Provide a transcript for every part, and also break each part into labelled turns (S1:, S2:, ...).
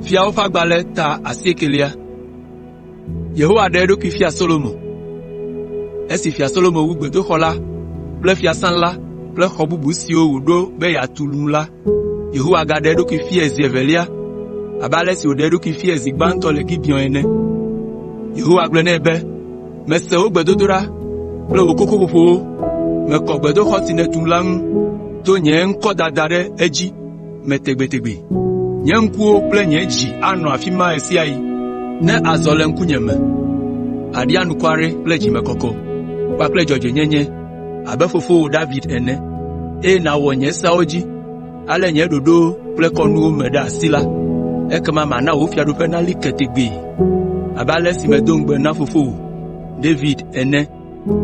S1: Fiawo ƒe agbalẽ ta 90. Yehowa ɖe eɖokui fia Solomo. Esi fia Solomo wu gbedoxɔ la kple fiasã la kple xɔ bubu siwo wòɖo be yeatu nu la, Yehowa gaɖe eɖokui fia zi evelia, abe ale si wòɖe eɖokui fia zi gbãtɔ le Gibeon ene. Yehowa gblɔ nɛ be, mese wo gbedodoɖa kple wò kokoƒoƒowo, mekɔ gbedoxɔ si nètum la ŋu to nye ŋkɔdada ɖe edzi metegbetegbe. Nye ŋkuwo kple nye dzi anɔ afi ma ɣe sia ɣi. Ne azɔ le ŋkunye me, aɖi anukware kple dzimekɔkɔ kpakple dzɔdzɔenyenye abe fofowò David ene, eye nàwɔ nye seawo dzi, ale nye ɖoɖowo kple kɔnuwo me ɖe asi la, ekema mana wò fiaɖuƒe nali ke tegbee, abe ale si medo ŋugbe na fofowò David ene,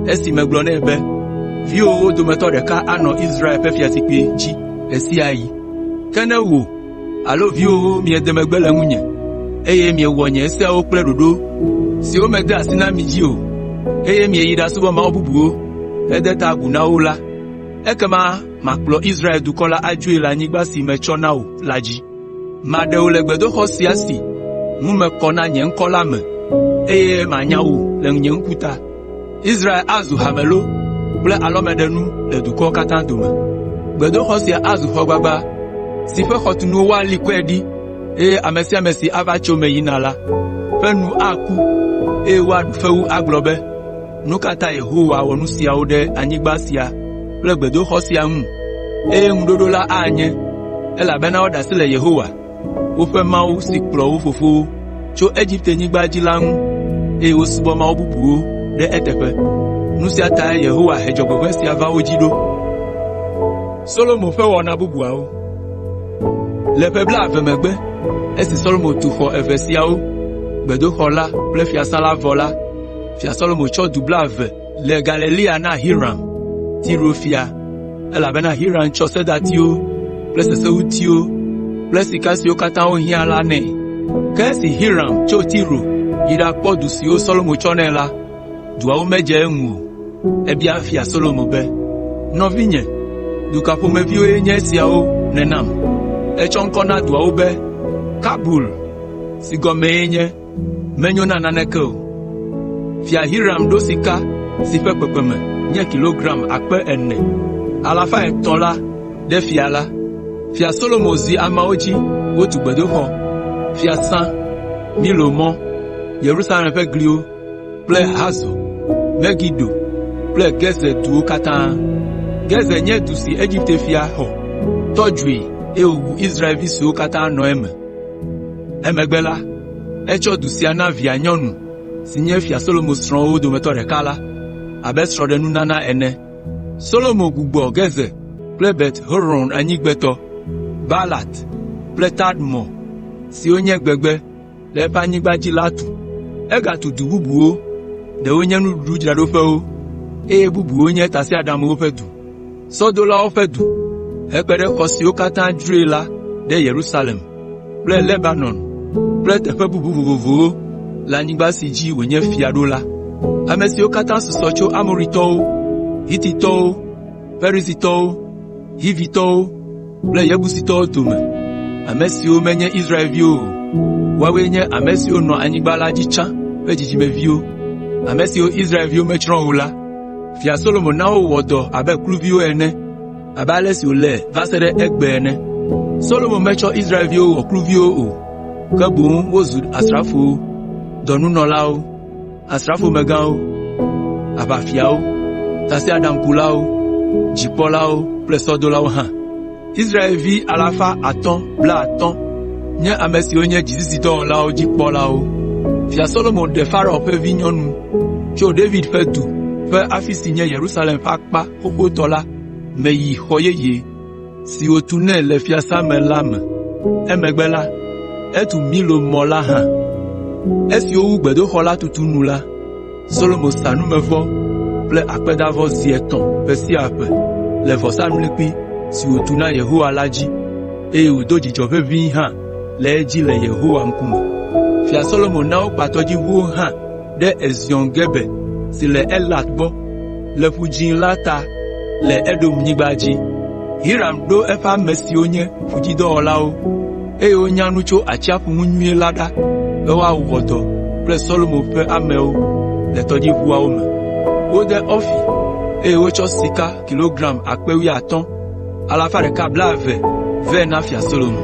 S1: esi megblɔ nɛ be, viwòwo dometɔ ɖeka anɔ Israel ƒe fiazikpui dzi ɣe sia ɣi. Ke ne wò alo viwòwo miede megbe le ŋunye, eye miewɔ nye seawo kple ɖoɖo siwo mede asi na mi dzi o, eye mieyi ɖasubɔ mawu bubuwo hede ta agu na wo la, ekema makplɔ Israel dukɔ la adzoe le anyigba si metsɔ na wo la dzi. Maɖe wò le gbedoxɔ sia si ŋu mekɔ na nye ŋkɔ la me, eye manya wò le nye ŋkuta. Israel azu hamelo kple alɔmeɖenu le dukɔwo katã dome. Gbedoxɔ sia azu xɔ gbagba si ƒe xɔtunuwo woali kɔe ɖi, eye ame sia ame si ava tso me yina la, ƒe nu aku, eye woaɖu fewu agblɔ be, nu ka ta Yehowa wɔ nu siawo ɖe anyigba sia kple gbedoxɔ sia ŋu, eye ŋuɖoɖo la anye, elabena woɖe asi le Yehowa, woƒe Mawu si kplɔ wo fofowo tso Egiptenyigba dzi la ŋu, eye wosubɔ mawu bubuwo ɖe eteƒe. Nu sia ta Yehowa he dzɔgbevɔ̃e sia va wo dzi ɖo. Solomo ƒe wɔna bubuawo. Le ƒe 20 megbe, esi Solomo tu xɔ eve siawo, gbedoxɔ la kple fiasã la vɔ la, fia Solomo tsɔ du 20 le Galilea na Hiram, Tiro fia, elabena Hiram tsɔ sedatiwo kple sesewutiwo kple sika siwo katã wohiã la nɛ. Ke esi Hiram tso Tiro yi ɖakpɔ du siwo Solomo tsɔ nɛ la, duawo medze eŋu o. Ebia fia Solomo be, nɔvinye, duka ƒomeviwoe nye esiawo nenam. Etsɔ ŋkɔ na duawo be Kabul, si gɔmee nye menyo na naneke o. Fia Hiram ɖo sika si ƒe kpekpeme nye kilogram 4,300 la ɖe fia la. Fia Solomo zi ameawo dzi wotu gbedoxɔ, fiasã, Milo mɔ, Yerusalem ƒe gliwo kple Hazor, Megido kple Gezer duwo katã. Gezer nye du si Egipte fia xɔ, tɔdzoe, eye wòwu Israelvi siwo katã nɔ eme. Emegbe la, etsɔ du sia na via nyɔnu si nye fia Solomo srɔ̃wo dometɔ ɖeka la, abe srɔ̃ɖenunana ene. Solomo gbugbɔ Gezer kple Bet Horon anyigbetɔ, Balat kple Tadmɔ siwo nye gbegbe le eƒe anyigba dzi la tu. Egatu du bubuwo, ɖewo nye nuɖuɖudzraɖoƒewo, eye bubuwo nye tasiaɖamwo ƒe du, sɔdolawo ƒe du, hekpe ɖe xɔ siwo katã dzroe la ɖe Yerusalem kple Lebanon kple teƒe bubu vovovowo le anyigba si dzi wònye fia ɖo la. Ame siwo katã susɔ tso Amoritɔwo, Hititɔwo, Perizitɔwo, Hivitɔwo kple Yebusitɔwo dome, ame siwo menye Israelviwo o, woawoe nye ame siwo nɔ anyigba la dzi tsã ƒe dzidzimeviwo, ame siwo Israelviwo metsrɔ̃ o la. Fia Solomo na wo wɔ dɔ abe kluviwo ene, abe ale si wòle va se ɖe egbe ene. Solomo metsɔ Israelviwo wɔ kluviwo o, ke boŋ wozu asrafowo, dɔnunɔlawo, asrafomegãwo, aʋafiawo, tasiaɖamkulawo, dzikpɔlawo kple sɔdolawo hã. Israelvi 550 nye ame siwo nye dzizidzidɔwɔlawo dzikpɔlawo. Fia Solomo ɖe Farao ƒe vinyɔnu tso David ƒe du ƒe afi si nye Yerusalem ƒe akpa xoxotɔ la me yi xɔ yeye si wòtu nɛ le fiasã me la me. Emegbe la, etu Milo mɔ la hã. Esi wowu gbedoxɔ la tutu nu la, Solomo sa numevɔ kple akpedavɔ zi 3 ƒe sia ƒe le vɔsamlekpui si wòtu na Yehowa la dzi, eye wòdo dzidzɔ ʋeʋĩ hã le edzi le Yehowa ŋkume. Fia Solomo na wokpa tɔdziʋuwo hã ɖe Ezion Geber si le Elat gbɔ, le ƒu dzĩ la ta le Edomnyigba dzi. Hiram ɖo eƒe ame siwo nye ƒudzidɔwɔlawo, eye wonya nu tso atsiaƒu ŋu nyuie la ɖa be woawɔ dɔ kple Solomo ƒe amewo le tɔdziʋuawo me. Wode Ofi, eye wotsɔ sika kilogram 15,120 vɛ na Fia Solomo.